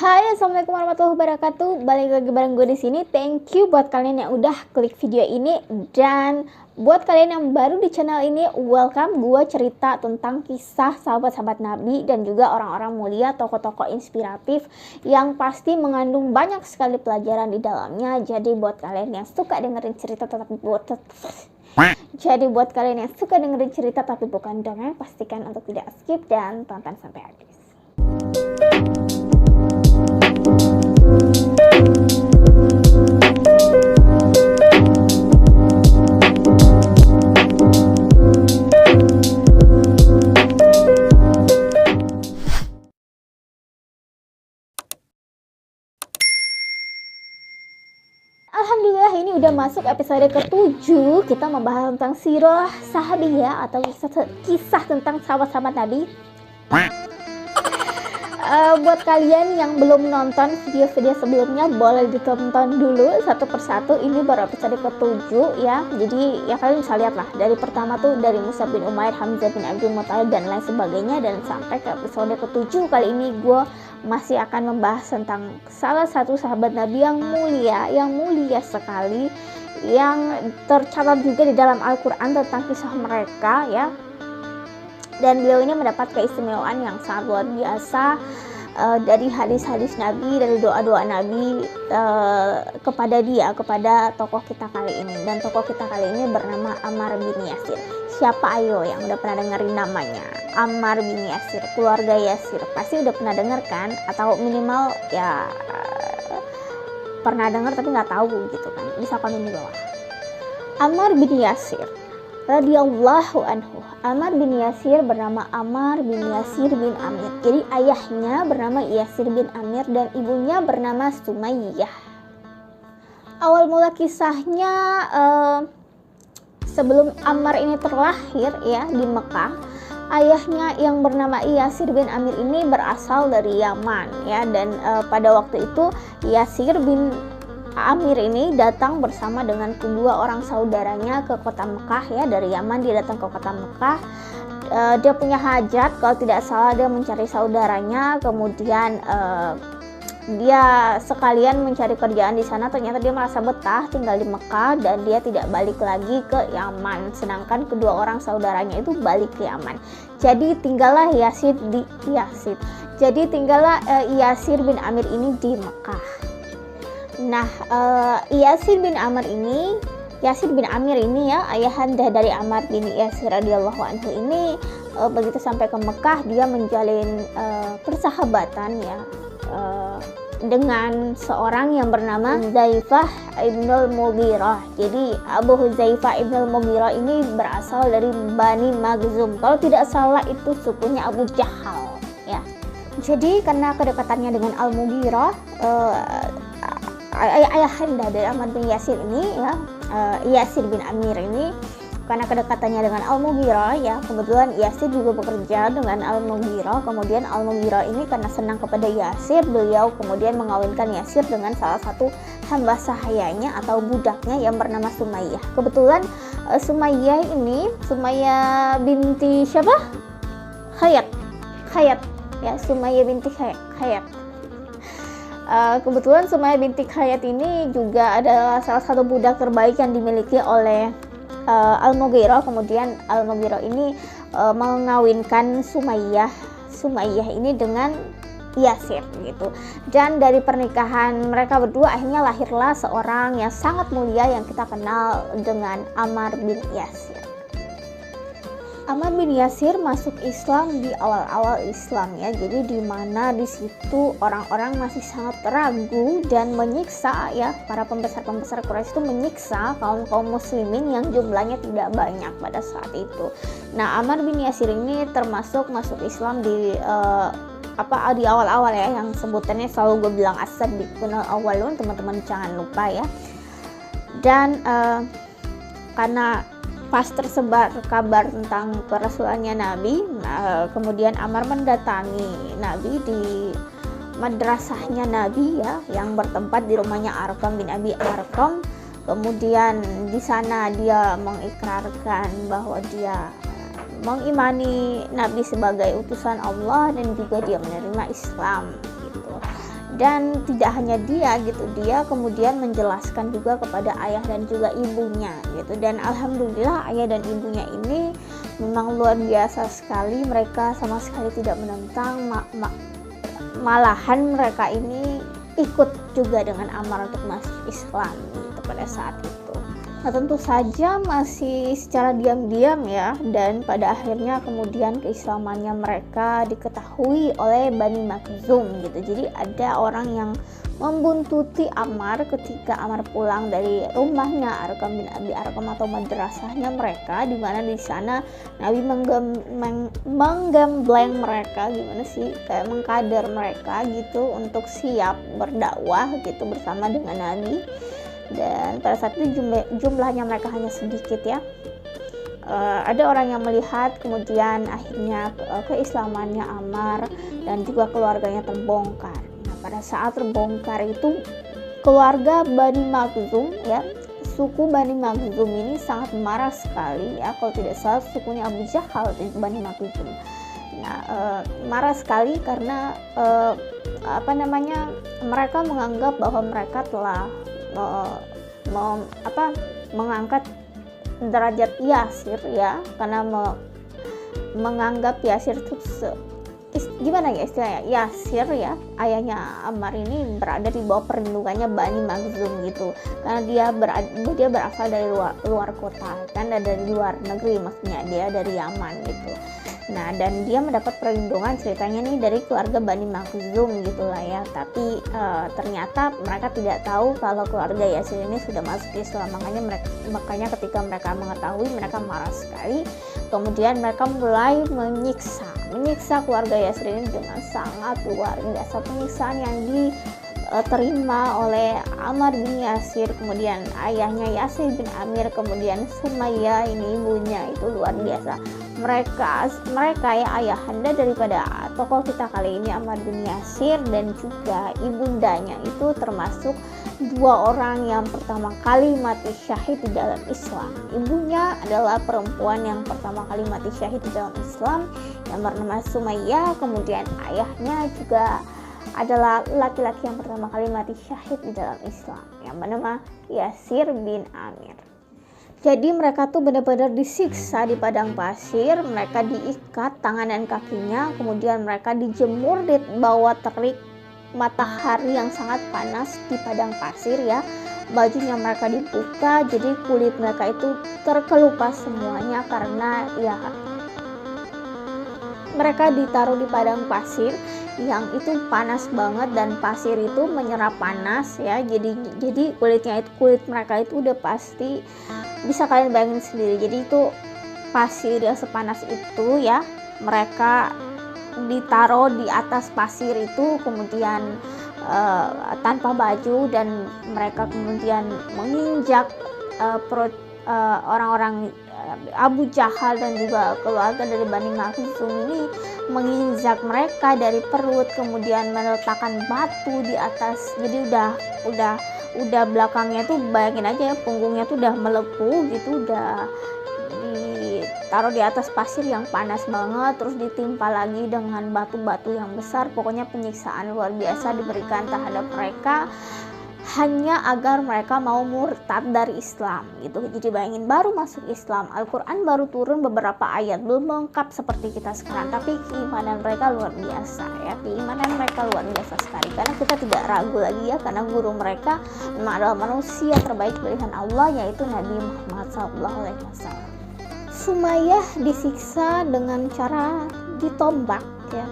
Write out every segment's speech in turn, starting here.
Hai, assalamualaikum warahmatullahi wabarakatuh. Balik lagi bareng gue di sini. Thank you buat kalian yang udah klik video ini, dan buat kalian yang baru di channel ini, welcome. Gue cerita tentang kisah sahabat-sahabat Nabi dan juga orang-orang mulia, tokoh-tokoh inspiratif yang pasti mengandung banyak sekali pelajaran di dalamnya. Jadi buat kalian yang suka dengerin cerita tapi bukan dongeng, pastikan untuk tidak skip dan tonton sampai habis. Alhamdulillah, ini udah masuk episode ke-7. Kita membahas tentang sirah sahabiyah atau kisah tentang sahabat-sahabat Nabi. Buat kalian yang belum nonton video-video sebelumnya, boleh ditonton dulu satu persatu. Ini baru episode ke-7 ya. Jadi ya kalian bisa lihat lah, dari pertama tuh dari Mus'ab bin Umair, Hamzah bin Abdul Muthalib dan lain sebagainya, dan sampai ke episode ke-7 kali ini gue masih akan membahas tentang salah satu sahabat Nabi yang mulia sekali, yang tercatat juga di dalam Al-Quran tentang kisah mereka ya. Dan beliau ini mendapat keistimewaan yang sangat luar biasa dari hadis-hadis Nabi, dari doa-doa Nabi kepada tokoh kita kali ini. Dan tokoh kita kali ini bernama Ammar bin Yasir. Siapa ayo yang udah pernah dengerin namanya? Ammar bin Yasir, keluarga Yasir. Pasti udah pernah denger kan? Atau minimal ya pernah denger tapi nggak tahu gitu kan? Bisa komen di bawah. Ammar bin Yasir radhiyallahu anhu. Ammar bin Yasir bernama Ammar bin Yasir bin Amir. Jadi ayahnya bernama Yasir bin Amir dan ibunya bernama Sumayyah. Awal mula kisahnya sebelum Ammar ini terlahir ya di Mekah, ayahnya yang bernama Yasir bin Amir ini berasal dari Yaman ya, dan pada waktu itu Yasir bin Amir ini datang bersama dengan kedua orang saudaranya ke kota Mekah ya. Dari Yaman dia datang ke kota Mekah. Dia punya hajat, kalau tidak salah dia mencari saudaranya, kemudian dia sekalian mencari kerjaan di sana. Ternyata dia merasa betah tinggal di Mekah dan dia tidak balik lagi ke Yaman, sedangkan kedua orang saudaranya itu balik ke Yaman. Jadi tinggallah Yasir bin Amir ini di Mekah. Nah, Yasir bin Amir ini ya, ayahanda dari Ammar bin Yasir radhiyallahu anhu ini, begitu sampai ke Mekah dia menjalin persahabatan ya dengan seorang yang bernama Huzaifah ibnul Mughirah. Jadi Abu Huzaifah ibnul Mughirah ini berasal dari Bani Makhzum. Kalau tidak salah itu sukunya Abu Jahal ya. Jadi karena kedekatannya dengan Al-Mughirah, ayahanda dari Ammar bin Yasir ini ya, Yasir bin Amir ini, karena kedekatannya dengan Al-Mughirah ya, kebetulan Yasir juga bekerja dengan Al-Mughirah. Kemudian Al-Mughirah ini karena senang kepada Yasir, beliau kemudian mengawinkan Yasir dengan salah satu hamba sahayanya atau budaknya yang bernama Sumayyah. Kebetulan Sumayyah binti siapa? Khayat ya, Sumayyah binti Khayat. Kebetulan Sumayyah binti Khayat ini juga adalah salah satu budak terbaik yang dimiliki oleh Al-Mughirah. Kemudian Al-Mughirah ini mengawinkan Sumayyah ini dengan Yasir gitu. Dan dari pernikahan mereka berdua akhirnya lahirlah seorang yang sangat mulia yang kita kenal dengan Ammar bin Yasir. Ammar bin Yasir masuk Islam di awal-awal Islam ya. Jadi di mana di situ orang-orang masih sangat ragu dan menyiksa ya, para pembesar Quraisy itu menyiksa kaum muslimin yang jumlahnya tidak banyak pada saat itu. Nah, Ammar bin Yasir ini termasuk masuk Islam di awal-awal ya, yang sebutannya selalu gue bilang as-sabiqun al-awwalun, teman-teman jangan lupa ya. Dan karena pas tersebar kabar tentang kerasulannya Nabi, kemudian Ammar mendatangi Nabi di madrasahnya Nabi ya, yang bertempat di rumahnya Arqam bin Abi Arqam. Kemudian di sana dia mengikrarkan bahwa dia mengimani Nabi sebagai utusan Allah dan juga dia menerima Islam gitu. Dan tidak hanya dia gitu, dia kemudian menjelaskan juga kepada ayah dan juga ibunya gitu. Dan alhamdulillah ayah dan ibunya ini memang luar biasa sekali, mereka sama sekali tidak menentang, malahan mereka ini ikut juga dengan Ammar untuk masuk Islam gitu pada saat itu. Nah, tentu saja masih secara diam-diam ya, dan pada akhirnya kemudian keislamannya mereka diketahui oleh Bani Makhzum gitu. Jadi ada orang yang membuntuti Ammar ketika Ammar pulang dari rumahnya Arqam bin Abi Arqam atau madrasahnya mereka, di mana di sana Nabi menggembleng mereka, gimana sih, kayak mengkader mereka gitu untuk siap berdakwah gitu bersama dengan Nabi. Dan pada saat itu jumlahnya mereka hanya sedikit ya. Ada orang yang melihat kemudian akhirnya keislamannya Ammar dan juga keluarganya terbongkar. Nah, pada saat terbongkar itu keluarga Bani Makhzum ya, suku Bani Makhzum ini sangat marah sekali ya, kalau tidak salah sukunya Abu Jahal itu Bani Makhzum. Nah, marah sekali karena mereka menganggap bahwa mereka telah mengangkat derajat Yasir ya, karena menganggap Yasir itu gimana ya istilahnya, Yasir ya, ayahnya Ammar ini berada di bawah perlindungannya Bani Makhzum gitu, karena dia berasal dari luar kota kan, dari luar negeri, maksudnya dia dari Yaman gitu. Nah, dan dia mendapat perlindungan ceritanya nih dari keluarga Bani Makhzum gitulah ya. Tapi ternyata mereka tidak tahu kalau keluarga Yasir ini sudah masuk Islam. Makanya ketika mereka mengetahui, mereka marah sekali. Kemudian mereka mulai menyiksa keluarga Yasir ini dengan sangat luar biasa. Penyiksaan yang diterima oleh Ammar bin Yasir, kemudian ayahnya Yasir bin Amir, kemudian Sumayyah ini ibunya, itu luar biasa. Mereka ya, ayahanda daripada tokoh kita kali ini Ammar bin Yasir dan juga ibundanya itu termasuk dua orang yang pertama kali mati syahid di dalam Islam. Ibunya adalah perempuan yang pertama kali mati syahid di dalam Islam yang bernama Sumayyah, kemudian ayahnya juga adalah laki-laki yang pertama kali mati syahid di dalam Islam yang bernama Yasir bin Amir. Jadi mereka tuh benar-benar disiksa di padang pasir, mereka diikat tangan dan kakinya, kemudian mereka dijemur di bawah terik matahari yang sangat panas di padang pasir ya. Bajunya mereka dibuka, jadi kulit mereka itu terkelupas semuanya karena ya mereka ditaruh di padang pasir yang itu panas banget dan pasir itu menyerap panas ya. Jadi kulit mereka itu udah pasti bisa kalian bayangin sendiri. Jadi itu pasir yang sepanas itu ya, mereka ditaruh di atas pasir itu, kemudian tanpa baju, dan mereka kemudian menginjak perut orang-orang Abu Jahal dan juga keluarga dari Bani Makhzum ini, menginjak mereka dari perut, kemudian meletakkan batu di atas. Jadi udah belakangnya tuh bayangin aja ya, punggungnya tuh udah melepuh gitu, udah ditaruh di atas pasir yang panas banget, terus ditimpa lagi dengan batu-batu yang besar. Pokoknya penyiksaan luar biasa diberikan terhadap mereka hanya agar mereka mau murtad dari Islam gitu. Jadi bayangin, baru masuk Islam, Al-Quran baru turun beberapa ayat, belum lengkap seperti kita sekarang, tapi keimanan mereka luar biasa ya, keimanan mereka luar biasa sekali, karena kita tidak ragu lagi ya, karena guru mereka memang adalah manusia terbaik pilihan Allah, yaitu Nabi Muhammad SAW. Sumayyah disiksa dengan cara ditombak ya,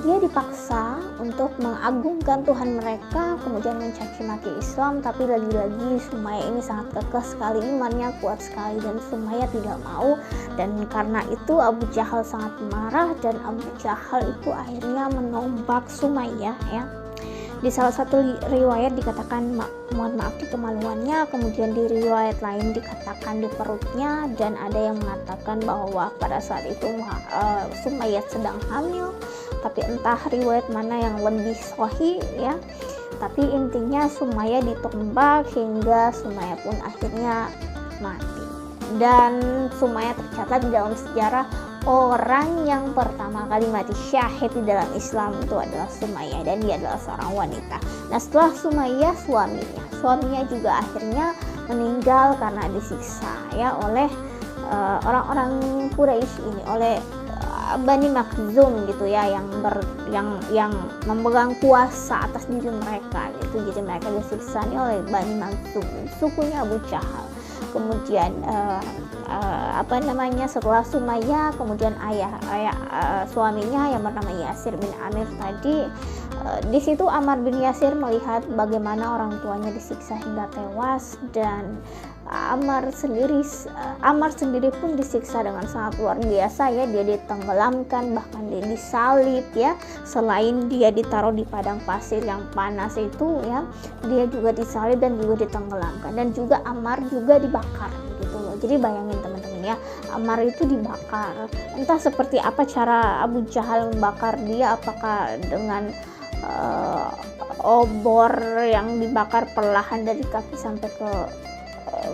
dia dipaksa untuk mengagungkan Tuhan mereka, kemudian mencaci maki Islam. Tapi lagi-lagi Sumayyah ini sangat kekeh sekali, imannya kuat sekali, dan Sumayyah tidak mau. Dan karena itu Abu Jahal sangat marah, dan Abu Jahal itu akhirnya menombak Sumayyah ya. Di salah satu riwayat dikatakan mohon maaf di kemaluannya, kemudian di riwayat lain dikatakan di perutnya, dan ada yang mengatakan bahwa pada saat itu Sumayyah sedang hamil. Tapi entah riwayat mana yang lebih sahih ya. Tapi intinya Sumayyah ditombak hingga Sumayyah pun akhirnya mati. Dan Sumayyah tercatat di dalam sejarah orang yang pertama kali mati syahid di dalam Islam itu adalah Sumayyah, dan dia adalah seorang wanita. Nah, setelah Sumayyah suaminya juga akhirnya meninggal karena disiksa ya oleh orang-orang Quraisy ini, oleh Bani Makhzum gitu ya, yang memegang kuasa atas diri mereka gitu. Jadi mereka disiksa oleh Bani Makhzum, sukunya Abu Jahal. Kemudian setelah Sumayyah, kemudian ayah suaminya yang bernama Yasir bin Amir tadi, di situ Ammar bin Yasir melihat bagaimana orang tuanya disiksa hingga tewas, dan Ammar sendiri pun disiksa dengan sangat luar biasa ya. Dia ditenggelamkan, bahkan dia disalib ya. Selain dia ditaruh di padang pasir yang panas itu ya, dia juga disalib dan juga ditenggelamkan, dan juga Ammar juga dibakar gitu loh. Jadi bayangin teman-teman ya, Ammar itu dibakar. Entah seperti apa cara Abu Jahal membakar dia, apakah dengan obor yang dibakar perlahan dari kaki sampai ke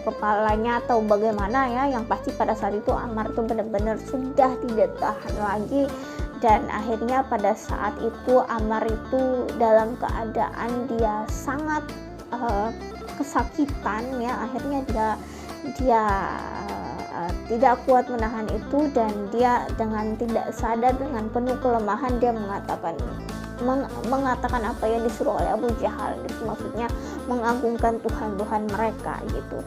kepalanya atau bagaimana ya. Yang pasti pada saat itu Ammar itu benar-benar sudah tidak tahan lagi, dan akhirnya pada saat itu Ammar itu dalam keadaan dia sangat kesakitan ya. Akhirnya dia tidak kuat menahan itu, dan dia dengan tidak sadar, dengan penuh kelemahan, dia mengatakan apa yang disuruh oleh Abu Jahal gitu, maksudnya mengagungkan Tuhan mereka gitu.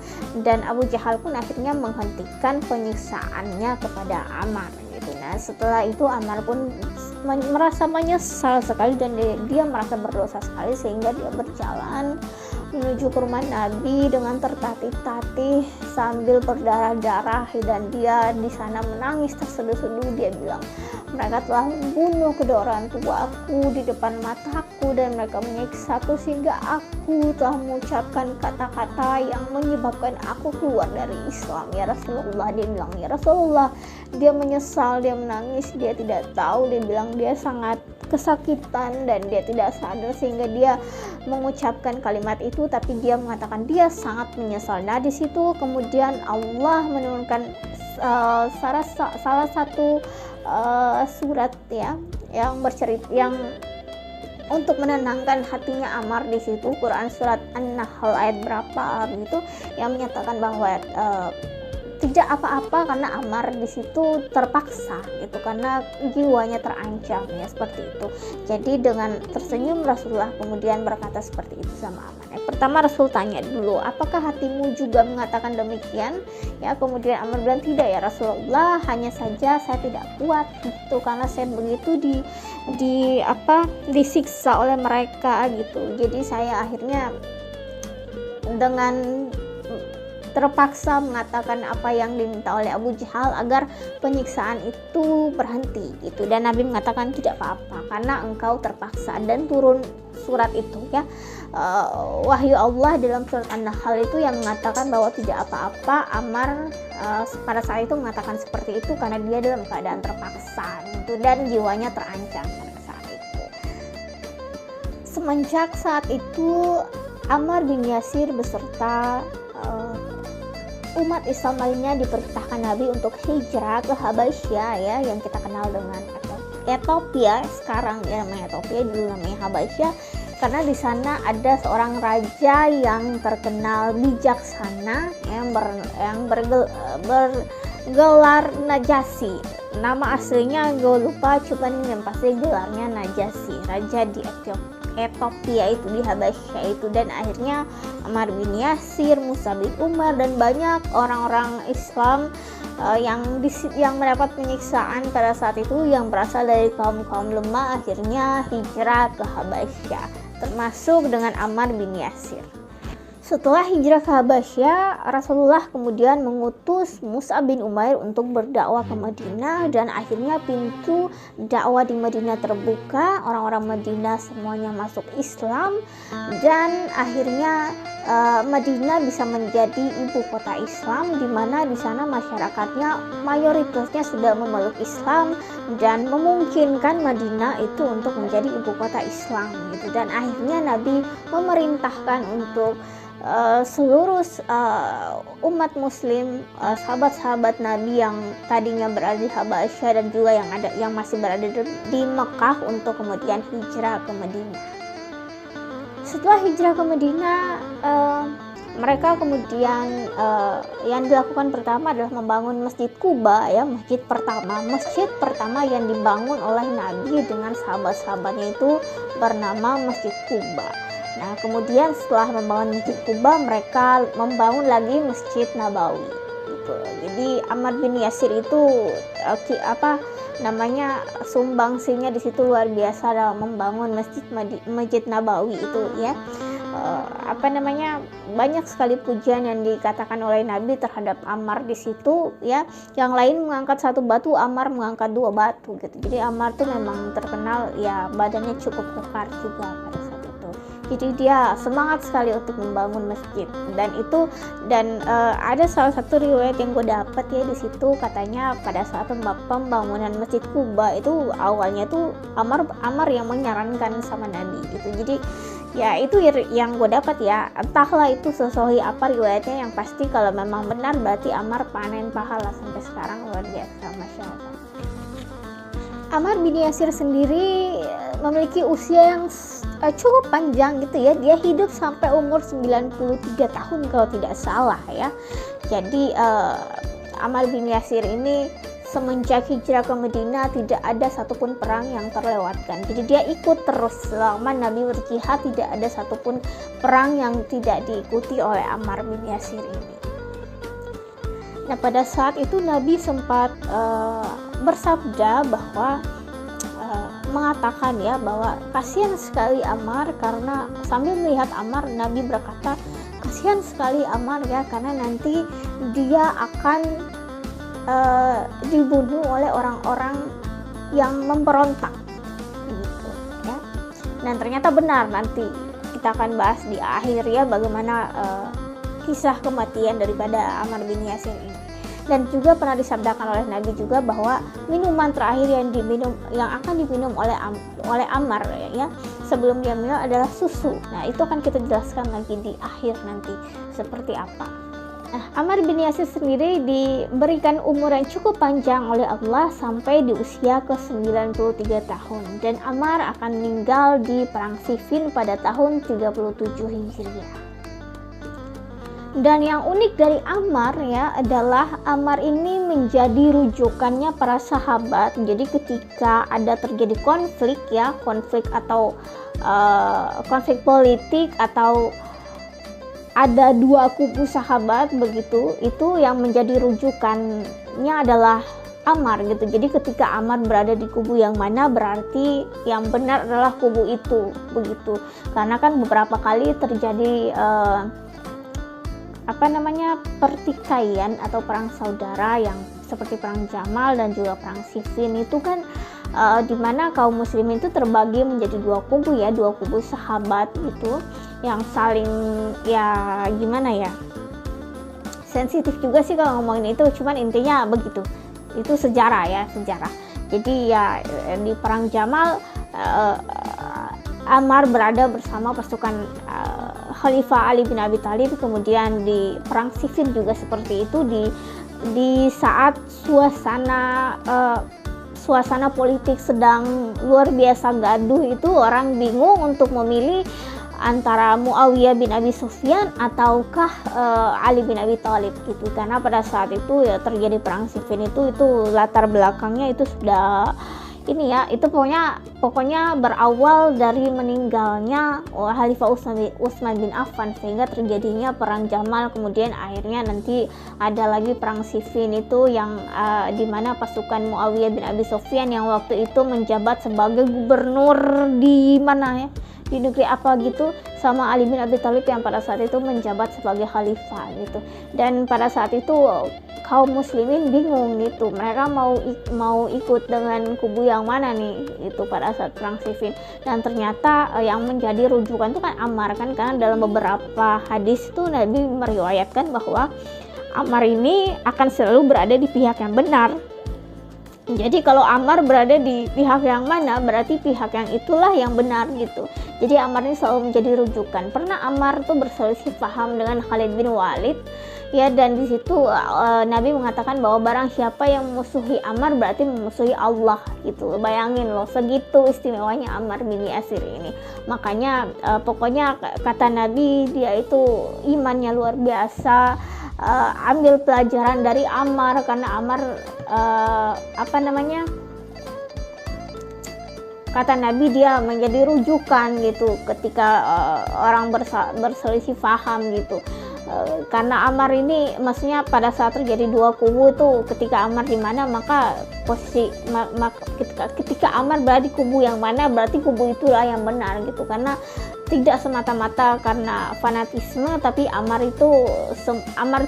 Dan Abu Jahal pun akhirnya menghentikan penyiksaannya kepada Ammar gitu. Nah, setelah itu Ammar pun merasa menyesal sekali, dan dia merasa berdosa sekali, sehingga dia berjalan menuju ke rumah Nabi dengan tertatih-tatih sambil berdarah-darah, dan dia di sana menangis terseduh-seduh. Dia bilang, mereka telah membunuh kedua orang tuaku di depan mataku, dan mereka menyiksaku sehingga aku telah mengucapkan kata-kata yang menyebabkan aku keluar dari Islam ya Rasulullah. Dia bilang, ya Rasulullah, dia menyesal, dia menangis, dia tidak tahu, dia bilang dia sangat kesakitan dan dia tidak sadar sehingga dia mengucapkan kalimat itu, tapi dia mengatakan dia sangat menyesal. Nah, di situ kemudian Allah menurunkan salah satu surat ya yang bercerita, yang untuk menenangkan hatinya Ammar. Di situ Quran surat An-Nahl ayat berapa gitu, yang menyatakan bahwa tidak apa-apa karena Ammar di situ terpaksa gitu, karena jiwanya terancam ya, seperti itu. Jadi dengan tersenyum Rasulullah kemudian berkata seperti itu sama Ammar. Pertama Rasul tanya dulu, apakah hatimu juga mengatakan demikian ya? Kemudian Ammar bilang, tidak ya Rasulullah, hanya saja saya tidak kuat gitu, karena saya begitu disiksa oleh mereka gitu. Jadi saya akhirnya dengan terpaksa mengatakan apa yang diminta oleh Abu Jahal agar penyiksaan itu berhenti gitu. Dan Nabi mengatakan tidak apa-apa karena engkau terpaksa, dan turun surat itu ya, wahyu Allah dalam surat An-Nahl itu yang mengatakan bahwa tidak apa-apa. Ammar pada saat itu mengatakan seperti itu karena dia dalam keadaan terpaksa gitu, dan jiwanya terancam pada saat itu. Semenjak saat itu Ammar bin Yasir beserta umat Islam lainnya diperintahkan Nabi untuk hijrah ke Habasyah ya, yang kita kenal dengan Ethiopia sekarang ya, namanya Ethiopia, dulu namanya Habasyah, karena di sana ada seorang raja yang terkenal bijaksana yang bergelar Najasyi. Nama aslinya gue lupa, cuman yang pasti gelarnya Najasyi, raja di Ethiopia itu, di Habasyah itu. Dan akhirnya Ammar bin Yasir, Musa bin Umar, dan banyak orang-orang Islam yang mendapat penyiksaan pada saat itu, yang berasal dari kaum-kaum lemah, akhirnya hijrah ke Habasyah, termasuk dengan Ammar bin Yasir. Setelah hijrah ke Habasyah, Rasulullah kemudian mengutus Mus'ab bin Umair untuk berdakwah ke Madinah, dan akhirnya pintu dakwah di Madinah terbuka, orang-orang Madinah semuanya masuk Islam, dan akhirnya Madinah bisa menjadi ibu kota Islam, di mana di sana masyarakatnya mayoritasnya sudah memeluk Islam dan memungkinkan Madinah itu untuk menjadi ibu kota Islam gitu. Dan akhirnya Nabi memerintahkan untuk seluruh umat muslim, sahabat-sahabat Nabi yang tadinya berada di Habasyah dan juga yang masih berada di Mekah untuk kemudian hijrah ke Madinah. Setelah hijrah ke Madinah, mereka kemudian yang dilakukan pertama adalah membangun Masjid Quba, ya, masjid pertama yang dibangun oleh Nabi dengan sahabat-sahabatnya itu bernama Masjid Quba. Nah, kemudian setelah membangun Masjid Quba, mereka membangun lagi Masjid Nabawi gitu. Jadi Ammar bin Yasir itu sumbangsinya di situ luar biasa dalam membangun Masjid Nabawi itu, ya. Banyak sekali pujian yang dikatakan oleh Nabi terhadap Ammar di situ, ya. Yang lain mengangkat satu batu, Ammar mengangkat 2 batu gitu. Jadi Ammar tuh memang terkenal, ya, badannya cukup kekar juga pada saat itu. Jadi dia semangat sekali untuk membangun masjid, dan ada salah satu riwayat yang gue dapat, ya, di situ katanya pada saat pembangunan Masjid Quba itu awalnya tuh Ammar yang menyarankan sama Nabi gitu. Jadi ya itu yang gue dapat, ya, entahlah itu sesuai apa riwayatnya, yang pasti kalau memang benar berarti Ammar panen pahala sampai sekarang, luar biasa, Masya Allah. Ammar bin Yasir sendiri memiliki usia yang cukup panjang gitu, ya. Dia hidup sampai umur 93 tahun kalau tidak salah, ya. Jadi Ammar bin Yasir ini semenjak hijrah ke Madinah tidak ada satupun perang yang terlewatkan. Jadi dia ikut terus selama Nabi berjihad, tidak ada satupun perang yang tidak diikuti oleh Ammar bin Yasir ini. Nah, pada saat itu Nabi sempat bersabda bahwa mengatakan, ya, bahwa kasihan sekali Ammar, karena sambil melihat Ammar, Nabi berkata, kasihan sekali Ammar, ya, karena nanti dia akan dibunuh oleh orang-orang yang memberontak gitu, ya. Dan ternyata benar, nanti kita akan bahas di akhir, ya, bagaimana kisah kematian daripada Ammar bin Yasir ini. Dan juga pernah disabdakan oleh Nabi juga bahwa minuman terakhir yang akan diminum oleh Ammar, ya, sebelum dia minum adalah susu. Nah, itu akan kita jelaskan lagi di akhir nanti seperti apa. Nah, Ammar bin Yasir sendiri diberikan umur yang cukup panjang oleh Allah sampai di usia ke-93 tahun, dan Ammar akan meninggal di perang Siffin pada tahun 37 Hijriah. Dan yang unik dari Ammar, ya, adalah Ammar ini menjadi rujukannya para sahabat. Jadi ketika ada terjadi konflik, ya, konflik politik, atau ada 2 kubu sahabat begitu, itu yang menjadi rujukannya adalah Ammar gitu. Jadi ketika Ammar berada di kubu yang mana, berarti yang benar adalah kubu itu begitu. Karena kan beberapa kali terjadi pertikaian atau perang saudara yang seperti perang Jamal dan juga perang Siffin itu kan di mana kaum muslimin itu terbagi menjadi 2 kubu, ya, 2 kubu sahabat gitu, yang saling, ya, gimana ya, sensitif juga sih kalau ngomongin itu, cuman intinya begitu. Itu sejarah, ya, sejarah. Jadi, ya, di perang Jamal Ammar berada bersama pasukan Khalifah Ali bin Abi Thalib. Kemudian di perang Siffin juga seperti itu, di saat suasana politik sedang luar biasa gaduh, itu orang bingung untuk memilih antara Muawiyah bin Abi Sufyan ataukah Ali bin Abi Thalib gitu. Karena pada saat itu, ya, terjadi perang Siffin itu latar belakangnya itu sudah ini, ya, itu pokoknya berawal dari meninggalnya Khalifah Utsman bin Affan, sehingga terjadinya perang Jamal. Kemudian akhirnya nanti ada lagi perang Siffin itu yang di mana pasukan Muawiyah bin Abi Sufyan yang waktu itu menjabat sebagai gubernur di mana, ya, di negeri apa gitu, sama Ali bin Abi Thalib yang pada saat itu menjabat sebagai khalifah gitu. Dan pada saat itu kaum muslimin bingung gitu, mereka mau ikut dengan kubu yang mana nih itu pada saat perang Siffin. Dan ternyata yang menjadi rujukan itu kan Ammar, kan, karena dalam beberapa hadis itu Nabi meriwayatkan bahwa Ammar ini akan selalu berada di pihak yang benar. Jadi kalau Ammar berada di pihak yang mana, berarti pihak yang itulah yang benar gitu. Jadi Ammar ini selalu menjadi rujukan. Pernah Ammar tuh berselisih paham dengan Khalid bin Walid, ya, dan di situ Nabi mengatakan bahwa barang siapa yang memusuhi Ammar berarti memusuhi Allah gitu. Bayangin loh, segitu istimewanya Ammar bin Yasir ini. Makanya pokoknya kata Nabi, dia itu imannya luar biasa. Ambil pelajaran dari Ammar, karena Ammar kata Nabi dia menjadi rujukan gitu ketika orang berselisih paham gitu. Karena Ammar ini maksudnya pada saat terjadi dua kubu itu, ketika Ammar di mana maka posisi ketika Ammar berada di kubu yang mana berarti kubu itulah yang benar gitu. Karena tidak semata-mata karena fanatisme, tapi Ammar itu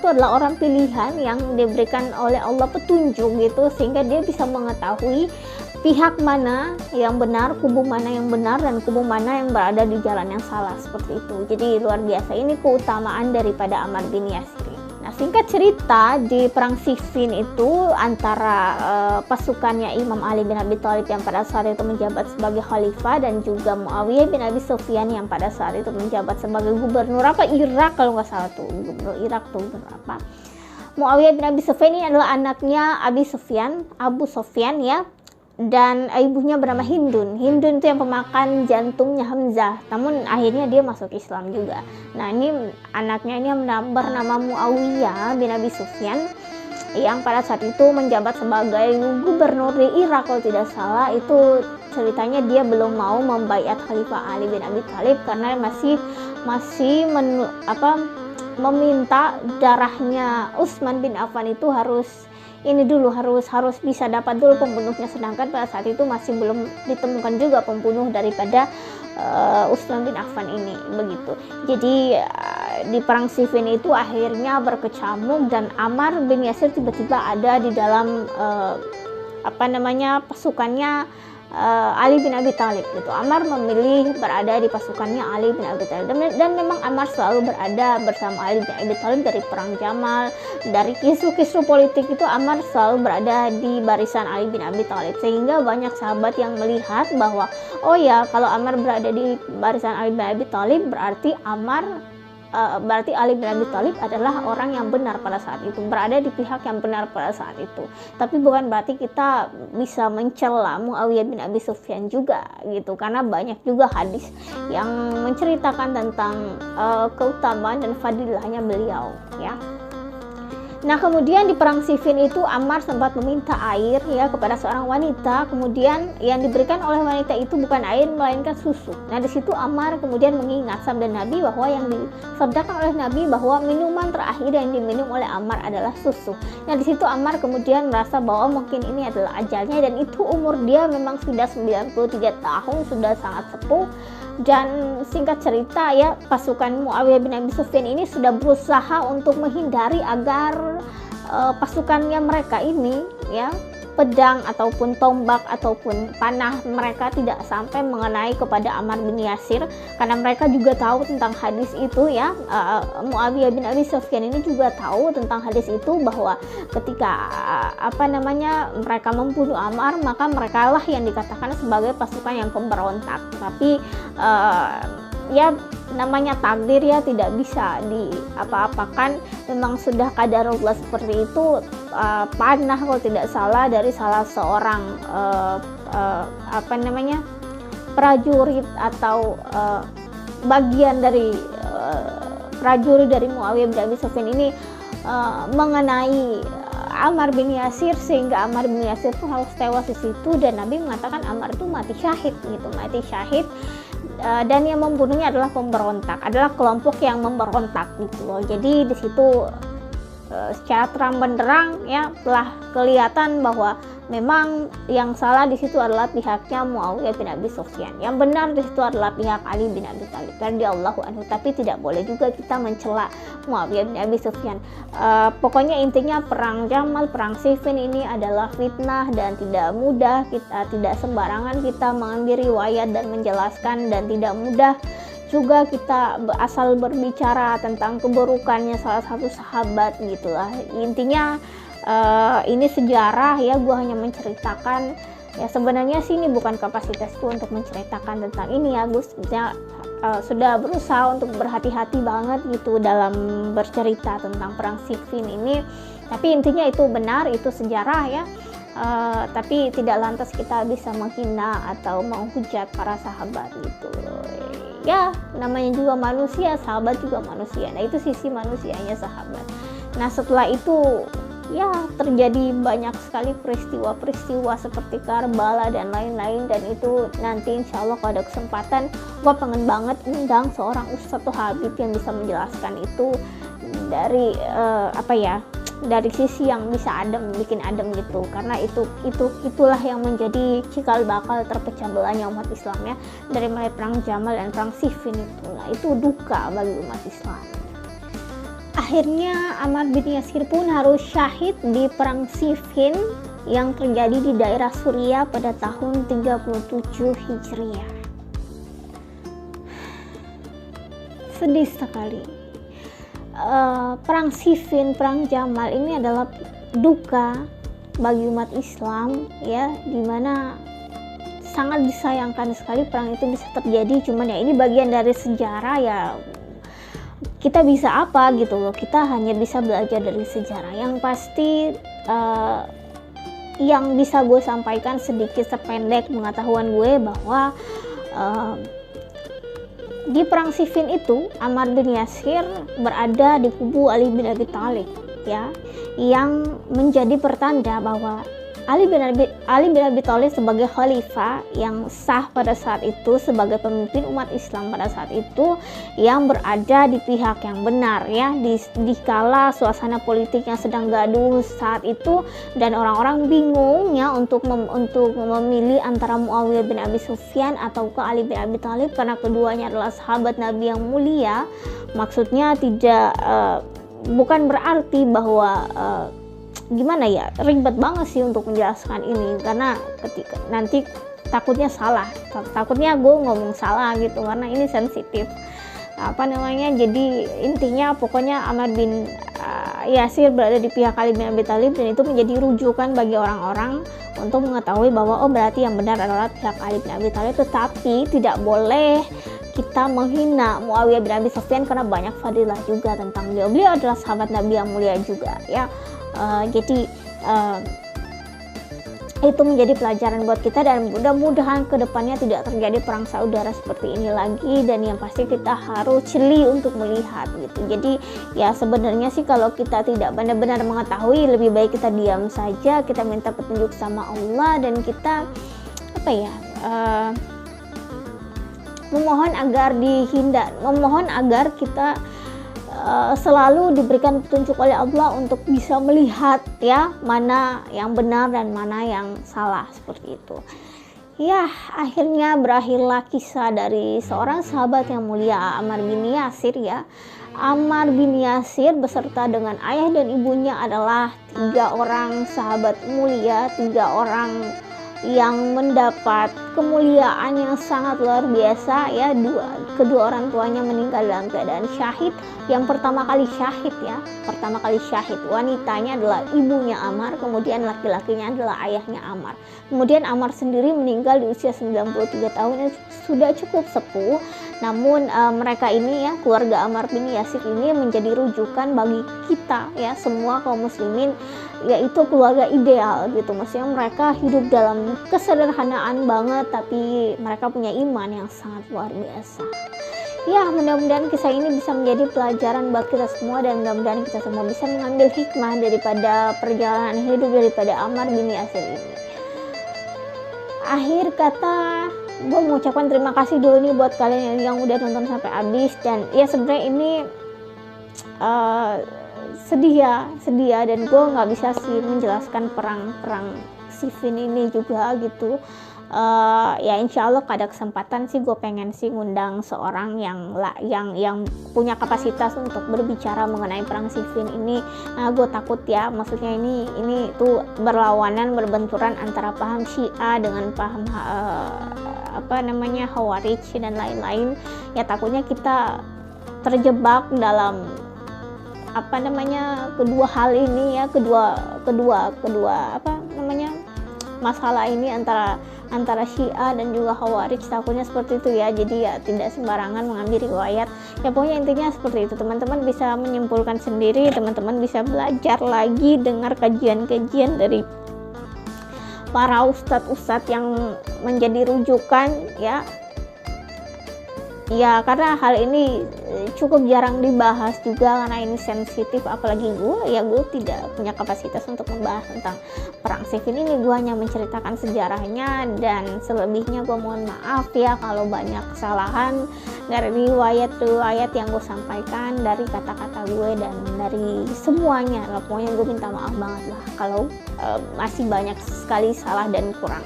adalah orang pilihan yang diberikan oleh Allah petunjuk gitu, sehingga dia bisa mengetahui pihak mana yang benar, kubu mana yang benar, dan kubu mana yang berada di jalan yang salah, seperti itu. Jadi luar biasa, ini keutamaan daripada Ammar bin Yasir. Nah, singkat cerita, di perang Siffin itu antara pasukannya Imam Ali bin Abi Thalib yang pada saat itu menjabat sebagai khalifah, dan juga Muawiyah bin Abi Sufyan yang pada saat itu menjabat sebagai gubernur Irak, kalau nggak salah tuh, gubernur Irak tuh berapa. Muawiyah bin Abi Sufyan ini adalah anaknya Abu Sufyan ya, dan ibunya bernama Hindun. Hindun itu yang pemakan jantungnya Hamzah, namun akhirnya dia masuk Islam juga. Nah, ini anaknya ini bernama Muawiyah bin Abi Sufyan yang pada saat itu menjabat sebagai gubernur di Irak kalau tidak salah. Itu ceritanya dia belum mau membaiat Khalifah Ali bin Abi Thalib karena masih meminta darahnya Utsman bin Affan itu harus bisa dapat dulu pembunuhnya, sedangkan pada saat itu masih belum ditemukan juga pembunuh daripada Utsman bin Affan ini, begitu. Jadi di perang Siffin itu akhirnya berkecamuk dan Ammar bin Yasir tiba-tiba ada di dalam pasukannya Ali bin Abi Thalib gitu. Ammar memilih berada di pasukannya Ali bin Abi Thalib, dan memang Ammar selalu berada bersama Ali bin Abi Thalib dari perang Jamal, dari kisru-kisru politik itu Ammar selalu berada di barisan Ali bin Abi Thalib, sehingga banyak sahabat yang melihat bahwa oh ya, kalau Ammar berada di barisan Ali bin Abi Thalib berarti Ali bin Abi Thalib adalah orang yang benar pada saat itu, berada di pihak yang benar pada saat itu. Tapi bukan berarti kita bisa mencela Muawiyah bin Abi Sufyan juga gitu, karena banyak juga hadis yang menceritakan tentang keutamaan dan fadilahnya beliau ya. Nah, kemudian di perang Siffin itu Ammar sempat meminta air ya kepada seorang wanita, kemudian yang diberikan oleh wanita itu bukan air melainkan susu. Nah, di situ Ammar kemudian mengingat sabda Nabi bahwa yang disabdakan oleh Nabi bahwa minuman terakhir yang diminum oleh Ammar adalah susu. Nah, di situ Ammar kemudian merasa bahwa mungkin ini adalah ajalnya, dan itu umur dia memang sudah 93 tahun, sudah sangat sepuh. Dan singkat cerita ya, pasukan Muawiyah bin Abi Sufyan ini sudah berusaha untuk menghindari agar pasukannya mereka ini ya, pedang ataupun tombak ataupun panah mereka tidak sampai mengenai kepada Ammar bin Yasir, karena mereka juga tahu tentang hadis itu ya. Muawiyah bin Abi Sufyan ini juga tahu tentang hadis itu, bahwa ketika mereka membunuh Ammar, maka mereka lah yang dikatakan sebagai pasukan yang pemberontak. Tapi ya namanya takdir ya, tidak bisa diapa-apakan. Memang sudah qadarullah seperti itu. Panah kalau tidak salah dari salah seorang prajurit atau bagian dari prajurit dari Muawiyah bin Abi Sufyan ini mengenai Ammar bin Yasir, sehingga Ammar bin Yasir pun harus tewas di situ, dan Nabi mengatakan Ammar itu mati syahid. Dan yang membunuhnya adalah pemberontak, adalah kelompok yang memberontak gitu loh. Jadi di situ secara terang benderang ya telah kelihatan bahwa memang yang salah di situ adalah pihaknya Muawiyah bin Abi Sufyan. Yang benar di situ adalah pihak Ali bin Abi Thalib radhiyallahu anhu. Tapi tidak boleh juga kita mencela Muawiyah bin Abi Sufyan. Pokoknya intinya perang Jamal, perang Siffin ini adalah fitnah dan tidak mudah. Kita tidak sembarangan kita mengambil riwayat dan menjelaskan, dan tidak mudah juga kita asal berbicara tentang keburukannya salah satu sahabat gitulah. Intinya ini sejarah ya, gue hanya menceritakan ya. Sebenarnya sih ini bukan kapasitasku untuk menceritakan tentang ini ya, gue sudah berusaha untuk berhati-hati banget gitu dalam bercerita tentang perang Siffin ini, tapi intinya itu benar, itu sejarah ya. Tapi tidak lantas kita bisa menghina atau menghujat para sahabat gitu ya, namanya juga manusia, sahabat juga manusia. Nah itu sisi manusianya sahabat. Nah setelah itu ya terjadi banyak sekali peristiwa-peristiwa seperti Karbala dan lain-lain, dan itu nanti insya Allah kalau ada kesempatan gue pengen banget undang seorang Ustadz atau Habib yang bisa menjelaskan itu dari dari sisi yang bisa bikin adem gitu, karena itulah yang menjadi cikal bakal terpecah belahnya umat Islam ya, dari mulai perang Jamal dan perang Siffin itu. Nah itu duka bagi umat Islam. Akhirnya Ammar bin Yasir pun harus syahid di perang Siffin yang terjadi di daerah Suriah pada tahun 37 Hijriah. Sedih sekali. Perang Siffin, perang Jamal ini adalah duka bagi umat Islam ya, dimana sangat disayangkan sekali perang itu bisa terjadi. Cuman ya ini bagian dari sejarah ya, kita bisa apa gitu loh, kita hanya bisa belajar dari sejarah. Yang pasti yang bisa gue sampaikan sedikit sependek pengetahuan gue bahwa di perang Siffin itu Ammar bin Yasir berada di kubu Ali bin Abi Thalib ya, yang menjadi pertanda bahwa Ali bin Abi Thalib sebagai khalifah yang sah pada saat itu, sebagai pemimpin umat Islam pada saat itu, yang berada di pihak yang benar ya, di kala suasana politik yang sedang gaduh saat itu, dan orang-orang bingung ya untuk memilih antara Muawiyah bin Abi Sufyan atau ke Ali bin Abi Thalib, karena keduanya adalah sahabat Nabi yang mulia. Maksudnya tidak bukan berarti bahwa gimana ya, ribet banget sih untuk menjelaskan ini, karena ketika nanti takutnya gue ngomong salah gitu, karena ini sensitif jadi intinya pokoknya Ammar bin Yasir berada di pihak Ali bin Abi Thalib, dan itu menjadi rujukan bagi orang-orang untuk mengetahui bahwa oh berarti yang benar adalah pihak Ali bin Abi Thalib. Tetapi tidak boleh kita menghina Muawiyah bin Abi Sufyan, karena banyak fadilah juga tentang beliau adalah sahabat Nabi yang mulia juga ya. Jadi itu menjadi pelajaran buat kita, dan mudah-mudahan kedepannya tidak terjadi perang saudara seperti ini lagi, dan yang pasti kita harus jeli untuk melihat gitu. Jadi ya sebenarnya sih kalau kita tidak benar-benar mengetahui, lebih baik kita diam saja, kita minta petunjuk sama Allah, dan kita memohon agar kita selalu diberikan petunjuk oleh Allah untuk bisa melihat ya mana yang benar dan mana yang salah, seperti itu. Ya, akhirnya berakhirlah kisah dari seorang sahabat yang mulia, Ammar bin Yasir ya. Ammar bin Yasir beserta dengan ayah dan ibunya adalah 3 orang sahabat mulia, 3 orang yang mendapat kemuliaan yang sangat luar biasa ya. Kedua orang tuanya meninggal dalam keadaan syahid. Yang pertama kali syahid wanitanya adalah ibunya Ammar, kemudian laki-lakinya adalah ayahnya Ammar. Kemudian Ammar sendiri meninggal di usia 93 tahun, sudah cukup sepuh. Namun mereka ini ya, keluarga Ammar bin Yasir ini menjadi rujukan bagi kita ya, semua kaum muslimin, yaitu keluarga ideal gitu. Maksudnya mereka hidup dalam kesederhanaan banget, tapi mereka punya iman yang sangat luar biasa. Ya, mudah-mudahan kisah ini bisa menjadi pelajaran buat kita semua, dan mudah-mudahan kita semua bisa mengambil hikmah daripada perjalanan hidup daripada Ammar bin Yasir ini. Akhir kata, gue mengucapkan terima kasih dulu nih buat kalian yang udah nonton sampai habis. Dan ya sebenarnya ini sedih ya, dan gue nggak bisa sih menjelaskan perang Siffin ini juga gitu. Ya insya Allah ada kesempatan sih gue pengen sih ngundang seorang yang punya kapasitas untuk berbicara mengenai perang Siffin ini. Nah, gue takut ya, maksudnya ini tuh berlawanan, berbenturan antara paham Syiah dengan paham Khawarij dan lain-lain. Ya takutnya kita terjebak dalam apa namanya, kedua hal ini ya, kedua apa namanya, masalah ini antara Syiah dan juga Khawarij, takutnya seperti itu ya. Jadi ya tidak sembarangan mengambil riwayat ya, pokoknya intinya seperti itu. Teman-teman bisa menyimpulkan sendiri, teman-teman bisa belajar lagi, dengar kajian-kajian dari para ustadz-ustadz yang menjadi rujukan ya. Ya, karena hal ini cukup jarang dibahas juga karena ini sensitif, apalagi gue tidak punya kapasitas untuk membahas tentang perang Siffin ini. Gue hanya menceritakan sejarahnya, dan selebihnya gue mohon maaf ya kalau banyak kesalahan dari riwayat-riwayat yang gue sampaikan, dari kata-kata gue dan dari semuanya lah. Pokoknya gue minta maaf banget lah kalau masih banyak sekali salah dan kurang.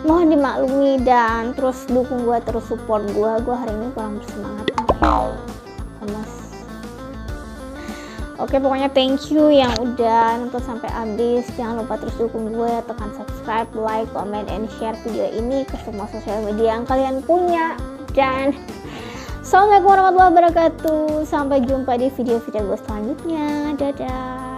Mohon dimaklumi, dan terus dukung gue, terus support gue hari ini kurang bersemangat lemes. Oke, pokoknya thank you yang udah nonton sampai habis. Jangan lupa terus dukung gue, tekan subscribe, like, comment, and share video ini ke semua sosial media yang kalian punya. Dan assalamualaikum warahmatullahi wabarakatuh. Sampai jumpa di video-video gue selanjutnya. Dadah.